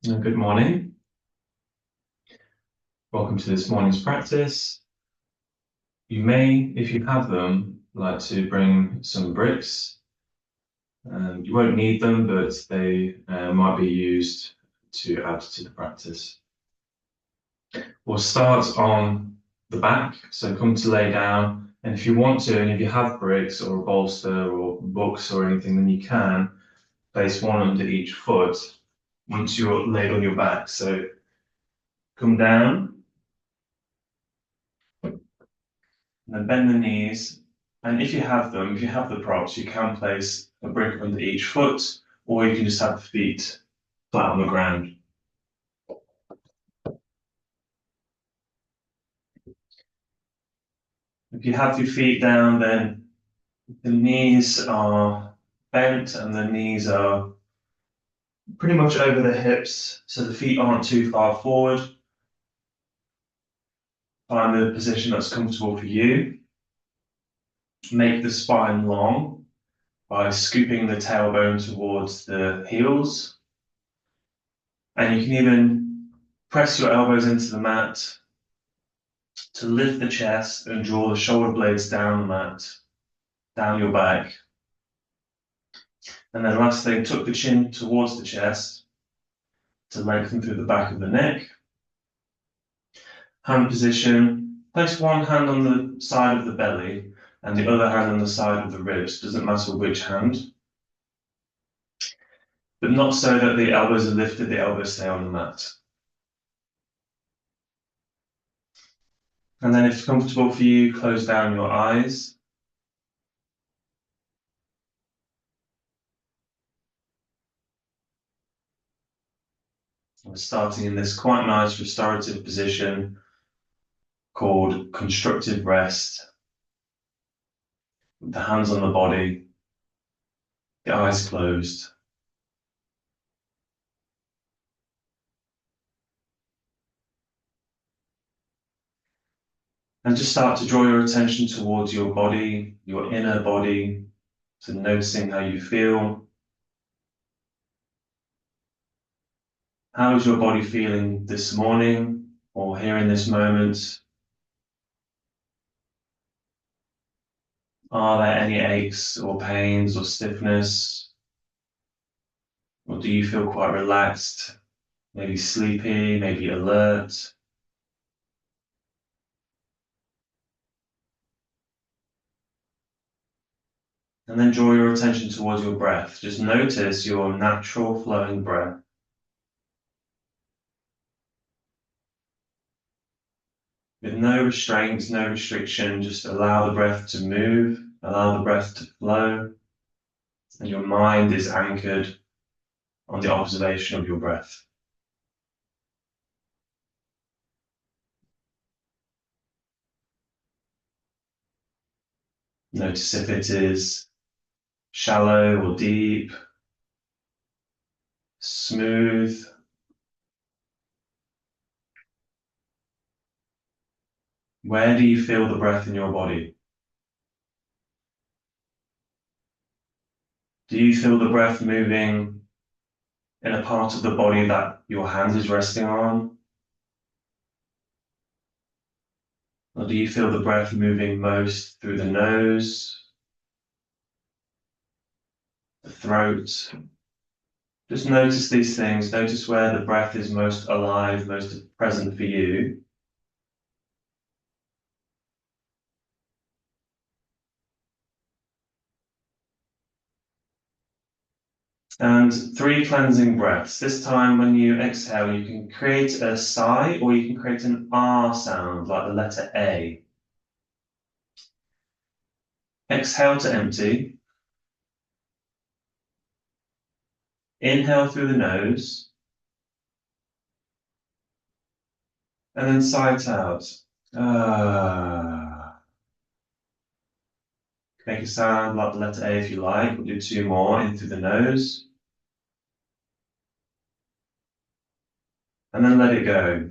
Good morning. Welcome to this morning's practice. You may, if you have them, like to bring some bricks. You won't need them, but they might be used to add to the practice. We'll start on the back, so come to lay down. And if you want to, and if you have bricks or a bolster or books or anything, then you can place one under each foot once you're laid on your back. So come down and then bend the knees. And if you have them, if you have the props, you can place a brick under each foot, or you can just have the feet flat on the ground. If you have your feet down, then the knees are bent and the knees are pretty much over the hips, so the feet aren't too far forward. Find a position that's comfortable for you. Make the spine long by scooping the tailbone towards the heels. And you can even press your elbows into the mat to lift the chest and draw the shoulder blades down the mat, down your back. And then last thing, tuck the chin towards the chest to lengthen through the back of the neck. Hand position, place one hand on the side of the belly and the other hand on the side of the ribs, doesn't matter which hand. But not so that the elbows are lifted, the elbows stay on the mat. And then if it's comfortable for you, close down your eyes. We're starting in this quite nice restorative position called constructive rest. With the hands on the body, the eyes closed. And just start to draw your attention towards your body, your inner body, so noticing how you feel. How is your body feeling this morning or here in this moment? Are there any aches or pains or stiffness? Or do you feel quite relaxed, maybe sleepy, maybe alert? And then draw your attention towards your breath. Just notice your natural flowing breath. With no restraints, no restriction, just allow the breath to move, allow the breath to flow, and your mind is anchored on the observation of your breath. Notice if it is shallow or deep, smooth. Where do you feel the breath in your body? Do you feel the breath moving in a part of the body that your hand is resting on? Or do you feel the breath moving most through the nose, the throat? Just notice these things. Notice where the breath is most alive, most present for you. And 3 cleansing breaths. This time when you exhale, you can create a sigh or you can create an R sound, like the letter A. Exhale to empty. Inhale through the nose. And then sigh it out. Ah. Make a sound like the letter A if you like. We'll do 2 more in through the nose. And then let it go.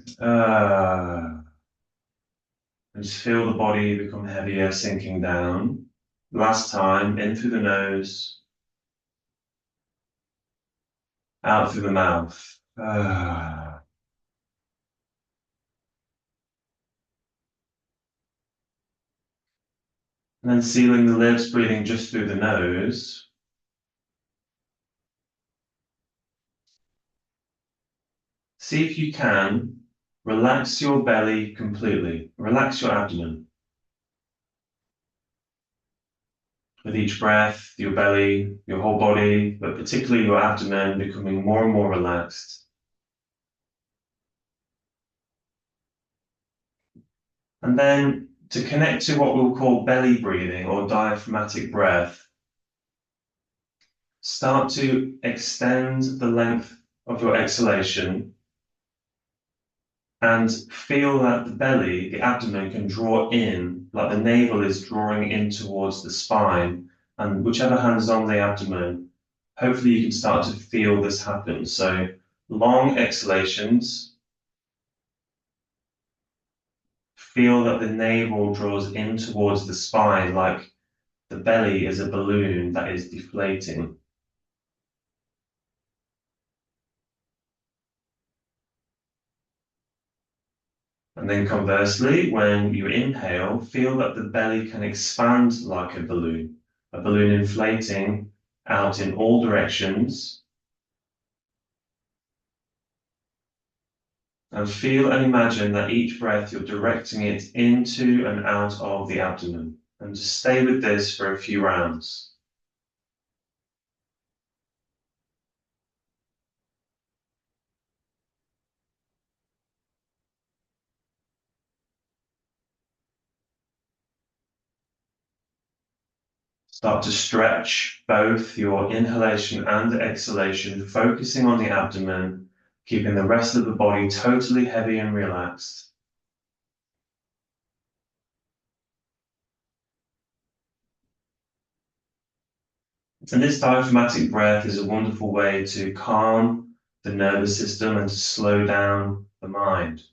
And just feel the body become heavier, sinking down. Last time, in through the nose, out through the mouth. And then sealing the lips, breathing just through the nose. See if you can relax your belly completely. Relax your abdomen. With each breath, your belly, your whole body, but particularly your abdomen becoming more and more relaxed. And then to connect to what we'll call belly breathing or diaphragmatic breath, start to extend the length of your exhalation and feel that the belly, the abdomen can draw in, like the navel is drawing in towards the spine. And whichever hand is on the abdomen, hopefully you can start to feel this happen. So long exhalations, feel that the navel draws in towards the spine, like the belly is a balloon that is deflating. And then conversely, when you inhale, feel that the belly can expand like a balloon inflating out in all directions. And feel and imagine that each breath you're directing it into and out of the abdomen. And just stay with this for a few rounds. Start to stretch both your inhalation and exhalation, focusing on the abdomen, keeping the rest of the body totally heavy and relaxed. And this diaphragmatic breath is a wonderful way to calm the nervous system and to slow down the mind.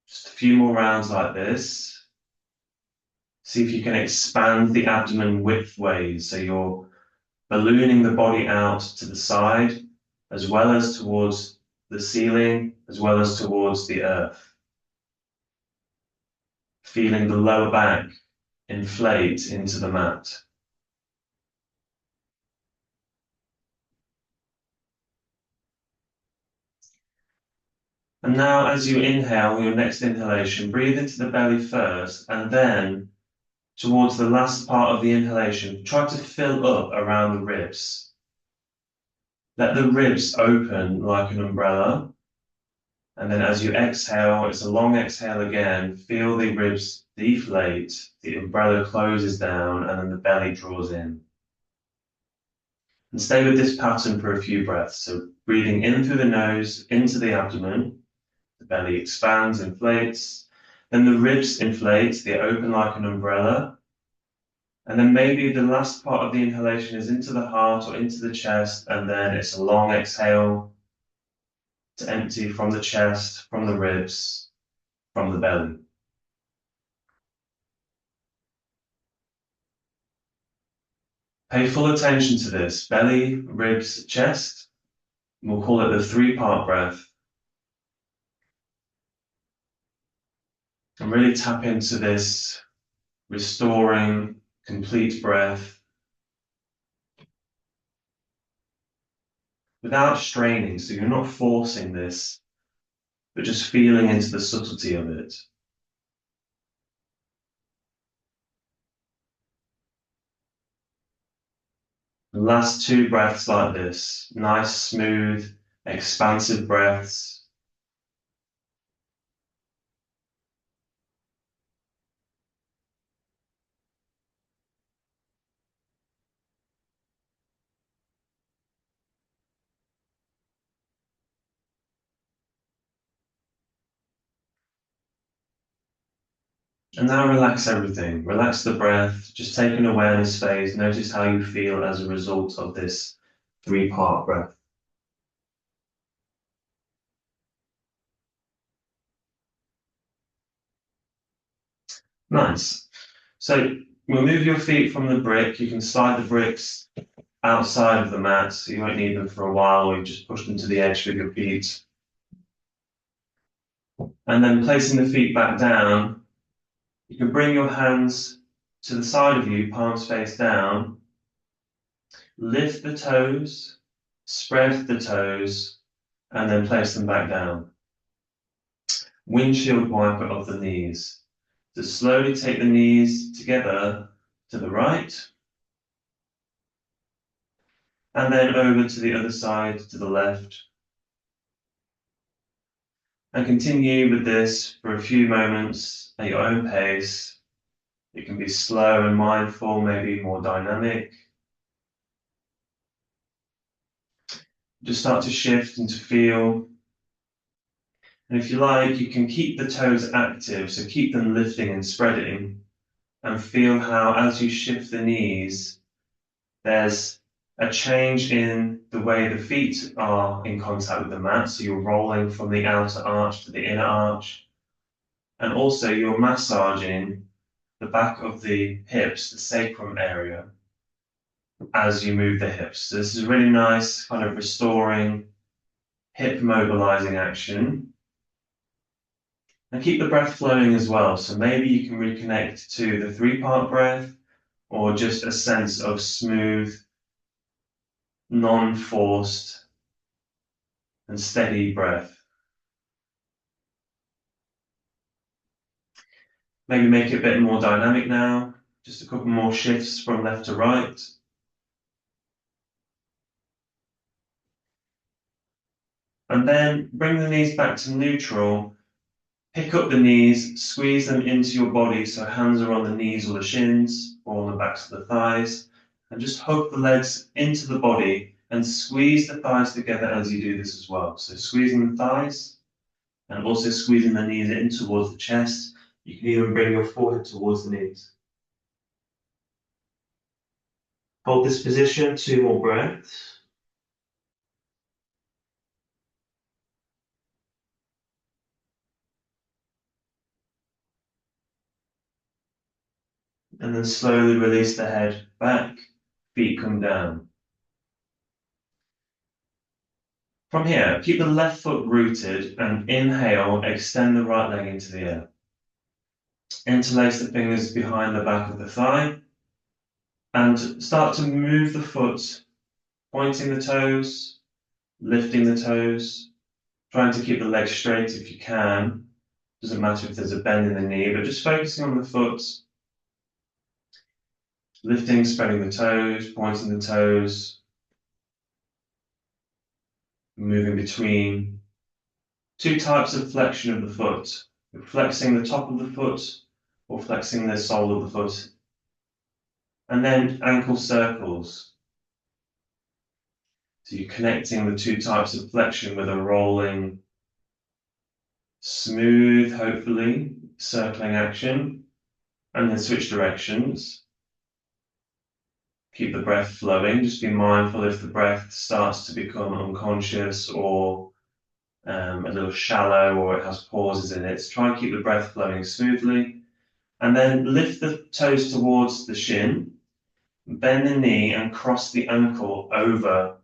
Just a few more rounds like this. See if you can expand the abdomen widthways, so you're ballooning the body out to the side, as well as towards the ceiling, as well as towards the earth. Feeling the lower back inflate into the mat. And now as you inhale, your next inhalation, breathe into the belly first, and then towards the last part of the inhalation, try to fill up around the ribs. Let the ribs open like an umbrella. And then as you exhale, it's a long exhale again, feel the ribs deflate, the umbrella closes down, and then the belly draws in. And stay with this pattern for a few breaths. So breathing in through the nose, into the abdomen, the belly expands, inflates, then the ribs inflate, they open like an umbrella. And then maybe the last part of the inhalation is into the heart or into the chest, and then it's a long exhale to empty from the chest, from the ribs, from the belly. Pay full attention to this, belly, ribs, chest. We'll call it the three-part breath. And really tap into this restoring, complete breath without straining. So you're not forcing this, but just feeling into the subtlety of it. The last two breaths like this, nice, smooth, expansive breaths. And now relax everything. Relax the breath. Just take an awareness phase. Notice how you feel as a result of this three-part breath. Nice. So Remove your feet from the brick. You can slide the bricks outside of the mat, so you won't need them for a while, or you just push them to the edge with your feet. And then placing the feet back down, you can bring your hands to the side of you, palms face down, lift the toes, spread the toes, and then place them back down. Windshield wiper of the knees. So slowly take the knees together to the right, and then over to the other side to the left. And continue with this for a few moments at your own pace. It can be slow and mindful, maybe more dynamic. Just start to shift and to feel. And if you like, you can keep the toes active, so keep them lifting and spreading, and feel how as you shift the knees, there's a change in the way the feet are in contact with the mat. So you're rolling from the outer arch to the inner arch. And also you're massaging the back of the hips, the sacrum area, as you move the hips. So this is a really nice kind of restoring, hip mobilizing action. And keep the breath flowing as well. So maybe you can reconnect to the 3-part breath, or just a sense of smooth, non-forced and steady breath. Maybe make it a bit more dynamic now. Just a couple more shifts from left to right. And then bring the knees back to neutral. Pick up the knees, squeeze them into your body, so hands are on the knees or the shins, or on the backs of the thighs, and just hug the legs into the body and squeeze the thighs together as you do this as well. So squeezing the thighs and also squeezing the knees in towards the chest. You can even bring your forehead towards the knees. Hold this position, 2 more breaths. And then slowly release the head back, feet come down. From here, keep the left foot rooted and inhale, extend the right leg into the air. Interlace the fingers behind the back of the thigh and start to move the foot, pointing the toes, lifting the toes, trying to keep the leg straight if you can. Doesn't matter if there's a bend in the knee, but just focusing on the foot, lifting, spreading the toes, pointing the toes, moving between 2 types of flexion of the foot. You're flexing the top of the foot or flexing the sole of the foot. And then ankle circles. So you're connecting the 2 types of flexion with a rolling, smooth, hopefully, circling action. And then switch directions. Keep the breath flowing. Just be mindful if the breath starts to become unconscious or a little shallow, or it has pauses in it. So try and keep the breath flowing smoothly. And then lift the toes towards the shin, bend the knee and cross the ankle over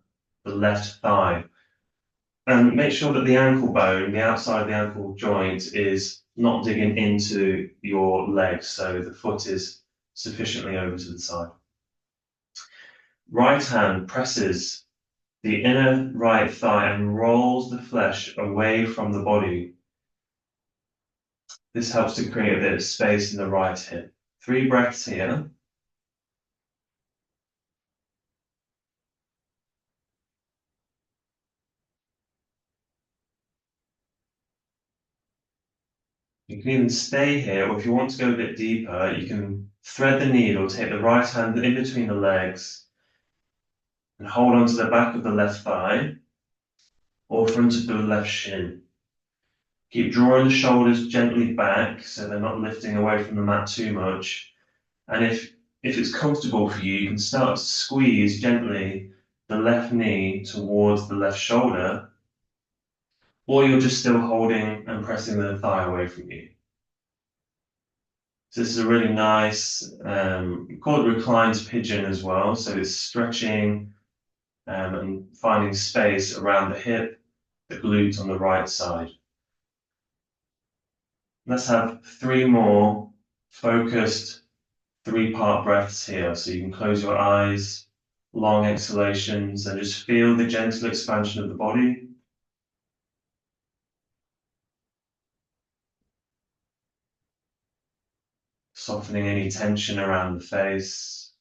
the left thigh. And make sure that the ankle bone, the outside of the ankle joint, is not digging into your leg, so the foot is sufficiently over to the side. Right hand presses the inner right thigh and rolls the flesh away from the body. This helps to create a bit of space in the right hip. 3 breaths here. You can even stay here, or if you want to go a bit deeper, you can thread the needle, take the right hand in between the legs, and hold onto the back of the left thigh, or front of the left shin. Keep drawing the shoulders gently back, so they're not lifting away from the mat too much. And if it's comfortable for you, you can start to squeeze gently the left knee towards the left shoulder, or you're just still holding and pressing the thigh away from you. So this is a really nice, we call it reclined pigeon as well. So it's stretching and finding space around the hip, the glute on the right side. Let's have 3 more focused 3-part breaths here. So you can close your eyes, long exhalations, and just feel the gentle expansion of the body. Softening any tension around the face.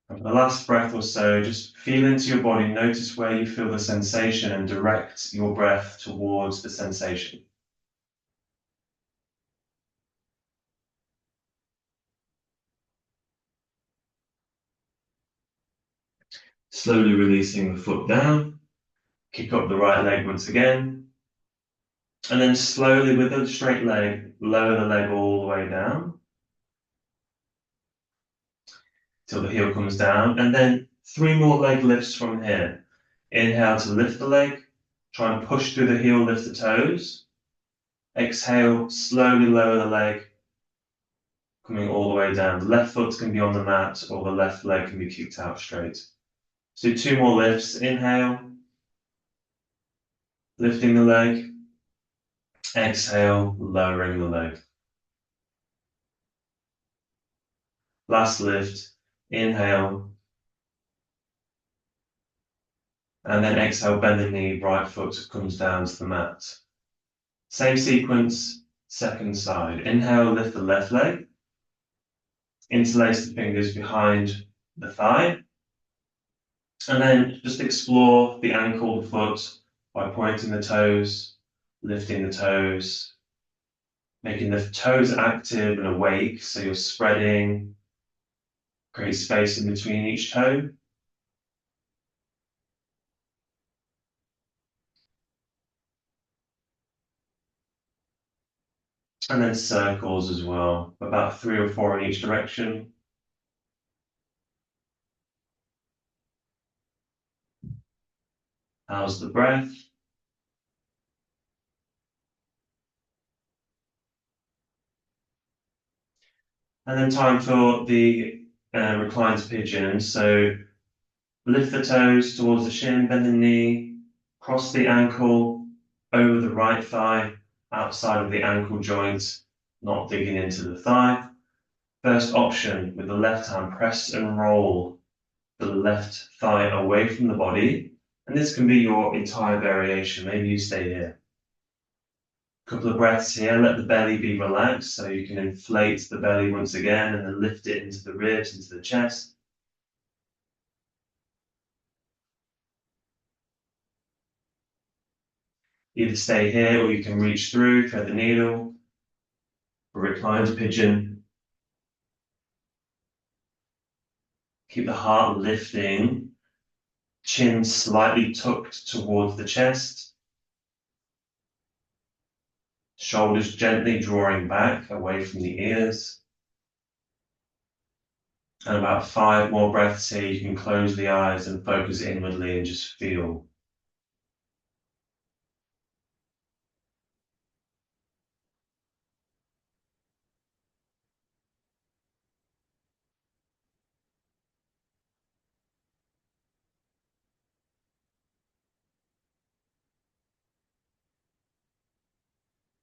And for the last breath or so, just feel into your body, notice where you feel the sensation and direct your breath towards the sensation. Slowly releasing the foot down, kick up the right leg once again, and then slowly with the straight leg, lower the leg all the way down till the heel comes down, and then 3 more leg lifts from here. Inhale to lift the leg, try and push through the heel, lift the toes. Exhale, slowly lower the leg, coming all the way down. The left foot can be on the mat or the left leg can be kicked out straight. So 2 more lifts. Inhale, lifting the leg. Exhale, lowering the leg. Last lift. Inhale. And then exhale, bend the knee, right foot comes down to the mat. Same sequence, second side. Inhale, lift the left leg. Interlace the fingers behind the thigh. And then just explore the ankle, the foot, by pointing the toes, lifting the toes, making the toes active and awake, so you're spreading, create space in between each toe. And then circles as well, about 3 or 4 in each direction. How's the breath? And then time for the reclined pigeon. So lift the toes towards the shin, bend the knee, cross the ankle over the right thigh, outside of the ankle joint, not digging into the thigh. First option, with the left hand, press and roll the left thigh away from the body. And this can be your entire variation. Maybe you stay here. Couple of breaths here, let the belly be relaxed so you can inflate the belly once again and then lift it into the ribs, into the chest. Either stay here or you can reach through, thread the needle, or reclined pigeon. Keep the heart lifting, chin slightly tucked towards the chest. Shoulders gently drawing back away from the ears. And about 5 more breaths here. You can close the eyes and focus inwardly and just feel.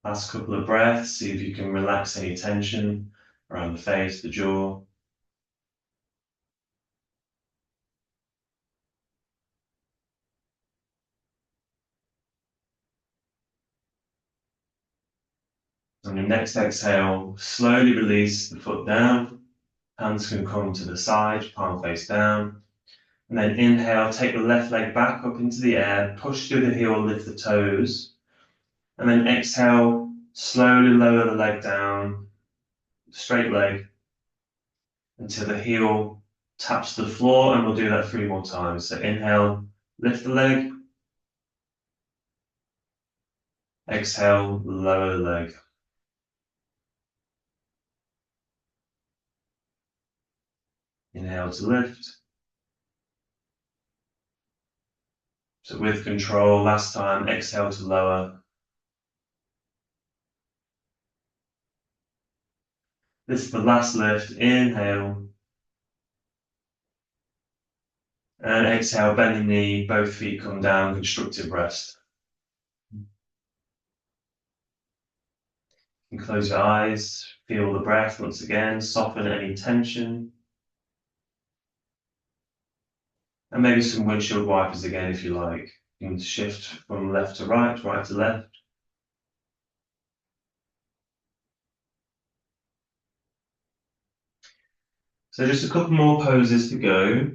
Last couple of breaths. See if you can relax any tension around the face, the jaw. On your next exhale, slowly release the foot down. Hands can come to the side, palm face down. And then inhale, take the left leg back up into the air, push through the heel, lift the toes. And then exhale, slowly lower the leg down, straight leg, until the heel taps the floor, and we'll do that 3 more times. So inhale, lift the leg. Exhale, lower the leg. Inhale to lift. So with control, last time, exhale to lower. This is the last lift. Inhale. And exhale, bending knee, both feet come down, constructive rest. And close your eyes, feel the breath once again, soften any tension. And maybe some windshield wipers again if you like. You can shift from left to right, right to left. So just a couple more poses to go.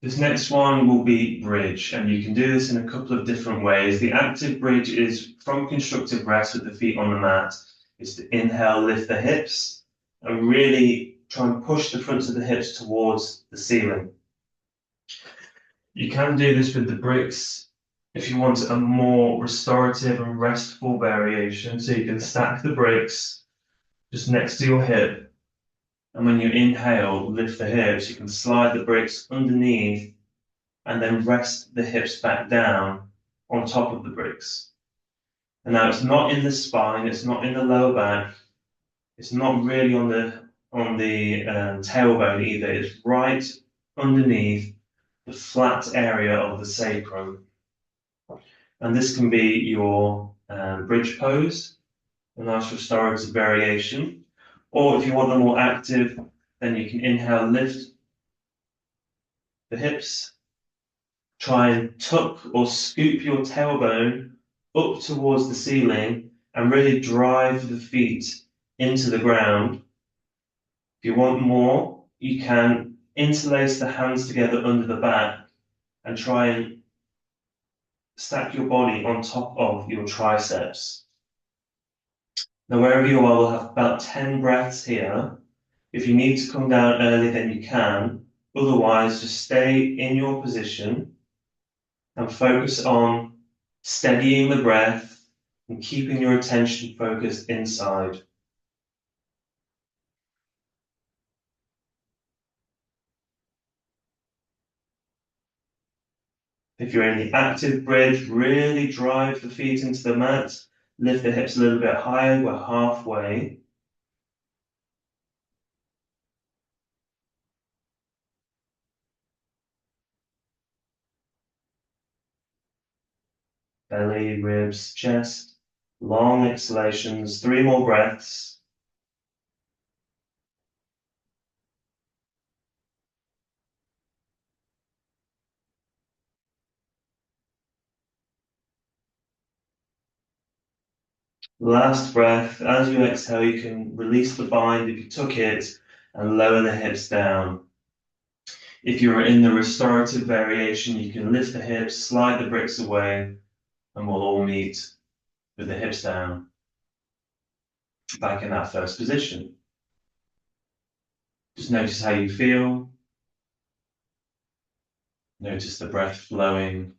This next one will be bridge, and you can do this in a couple of different ways. The active bridge is from constructive rest with the feet on the mat. It's to inhale, lift the hips, and really try and push the fronts of the hips towards the ceiling. You can do this with the bricks if you want a more restorative and restful variation. So you can stack the bricks just next to your hip. And when you inhale, lift the hips, you can slide the bricks underneath and then rest the hips back down on top of the bricks. And now it's not in the spine, it's not in the lower back, it's not really on the tailbone either. It's right underneath the flat area of the sacrum. And this can be your bridge pose, a nice restorative variation. Or if you want them more active, then you can inhale, lift the hips, try and tuck or scoop your tailbone up towards the ceiling and really drive the feet into the ground. If you want more, you can interlace the hands together under the back and try and stack your body on top of your triceps. Now, wherever you are, we'll have about 10 breaths here. If you need to come down early, then you can. Otherwise, just stay in your position and focus on steadying the breath and keeping your attention focused inside. If you're in the active bridge, really drive the feet into the mat. Lift the hips a little bit higher. We're halfway. Belly, ribs, chest. Long exhalations. 3 more breaths. Last breath. As you exhale, you can release the bind if you took it and lower the hips down. If you're in the restorative variation, you can lift the hips, slide the bricks away, and we'll all meet with the hips down. Back in that first position. Just notice how you feel. Notice the breath flowing.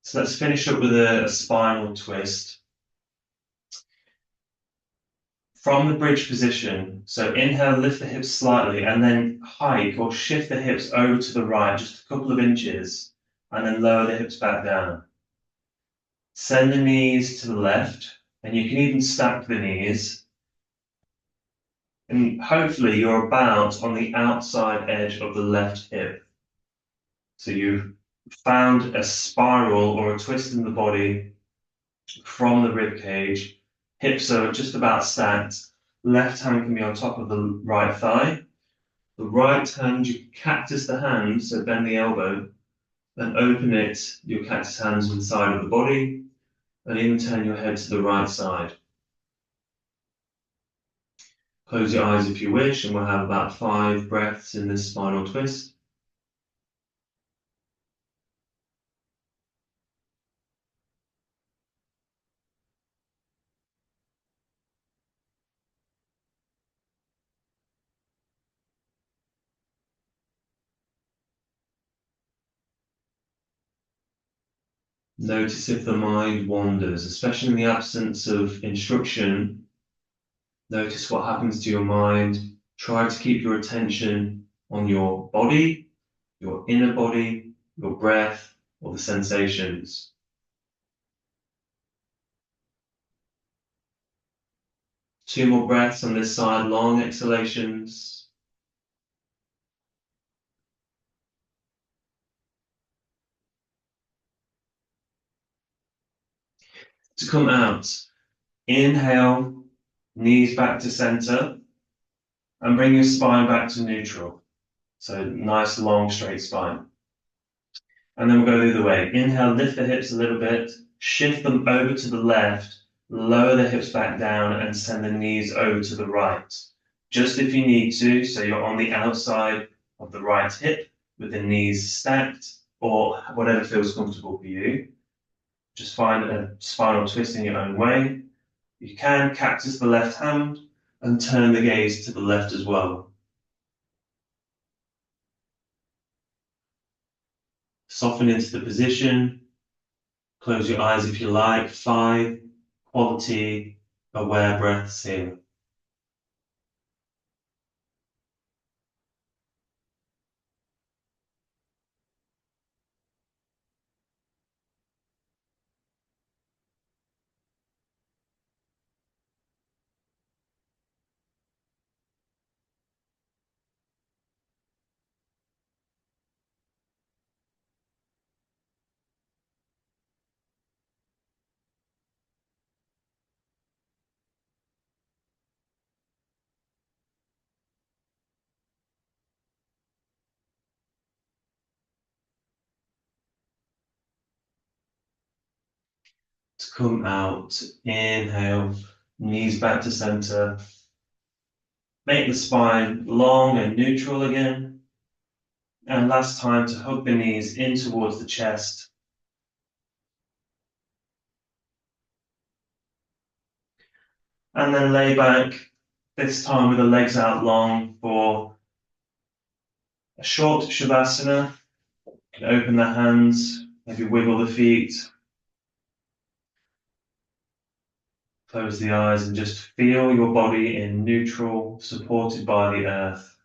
So let's finish up with a spinal twist. From the bridge position, so inhale, lift the hips slightly, and then hike or shift the hips over to the right, just a couple of inches, and then lower the hips back down. Send the knees to the left, and you can even stack the knees. And hopefully you're about on the outside edge of the left hip. So you've found a spiral or a twist in the body from the rib cage. Hips are just about stacked. Left hand can be on top of the right thigh. The right hand, you cactus the hand, so bend the elbow, then open it, your cactus hands on the side of the body, and even turn your head to the right side. Close your eyes if you wish, and we'll have about 5 breaths in this spinal twist. Notice if the mind wanders, especially in the absence of instruction. Notice what happens to your mind. Try to keep your attention on your body, your inner body, your breath, or the sensations. Two more breaths on this side, long exhalations. To come out, inhale, knees back to center, and bring your spine back to neutral. So nice, long, straight spine. And then we'll go the other way. Inhale, lift the hips a little bit, shift them over to the left, lower the hips back down, and send the knees over to the right. Just if you need to, so you're on the outside of the right hip with the knees stacked, or whatever feels comfortable for you. Just find a spinal twist in your own way. You can cactus the left hand and turn the gaze to the left as well. Soften into the position. Close your eyes if you like. 5 quality aware breaths here. To come out, inhale, knees back to center. Make the spine long and neutral again. And last time to hug the knees in towards the chest. And then lay back, this time with the legs out long for a short Shavasana. You can open the hands, maybe wiggle the feet. Close the eyes and just feel your body in neutral, supported by the earth.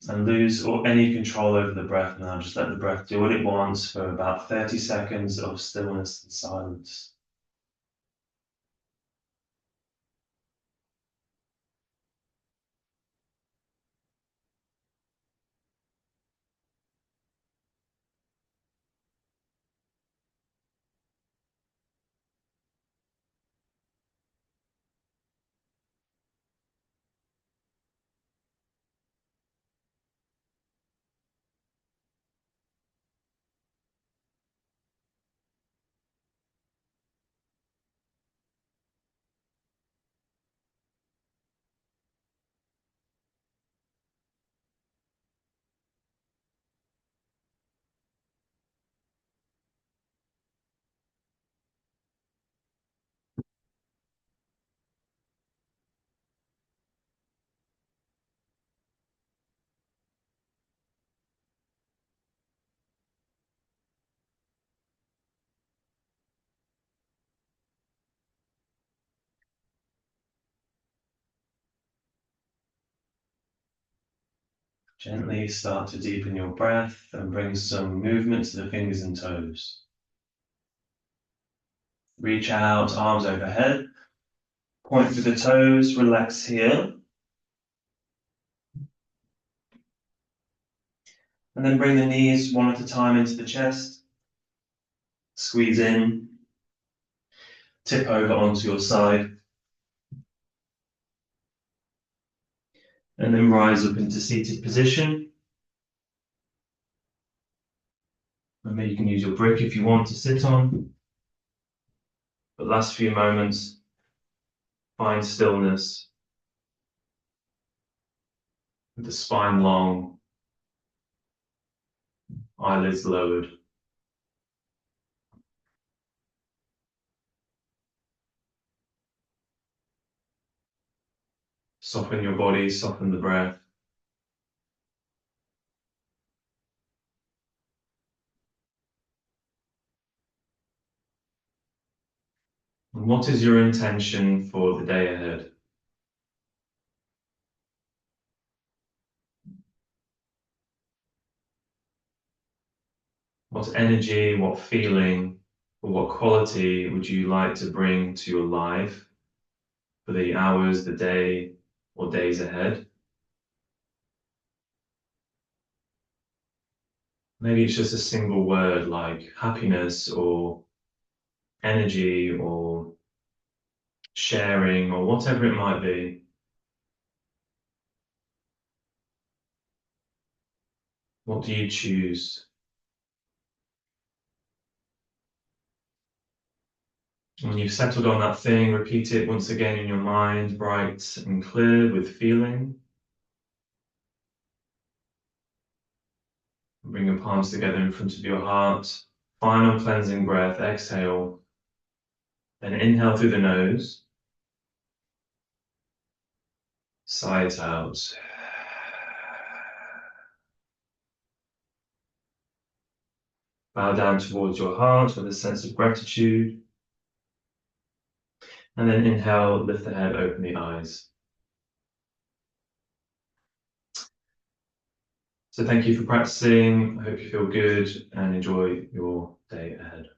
And lose any control over the breath now. Just let the breath do what it wants for about 30 seconds of stillness and silence. Gently start to deepen your breath and bring some movement to the fingers and toes. Reach out, arms overhead. Point to the toes, relax here. And then bring the knees one at a time into the chest. Squeeze in. Tip over onto your side. And then rise up into seated position. Remember, you can use your brick if you want to sit on. But last few moments, find stillness. With the spine long, eyelids lowered. Soften your body, soften the breath. And what is your intention for the day ahead? What energy, what feeling, or what quality would you like to bring to your life for the hours, the day, or days ahead? Maybe it's just a single word like happiness or energy or sharing or whatever it might be. What do you choose? When you've settled on that thing, repeat it once again in your mind, bright and clear with feeling. Bring your palms together in front of your heart. Final cleansing breath, exhale. Then inhale through the nose. Sigh it out. Bow down towards your heart with a sense of gratitude. And then inhale, lift the head, open the eyes. So thank you for practicing. I hope you feel good and enjoy your day ahead.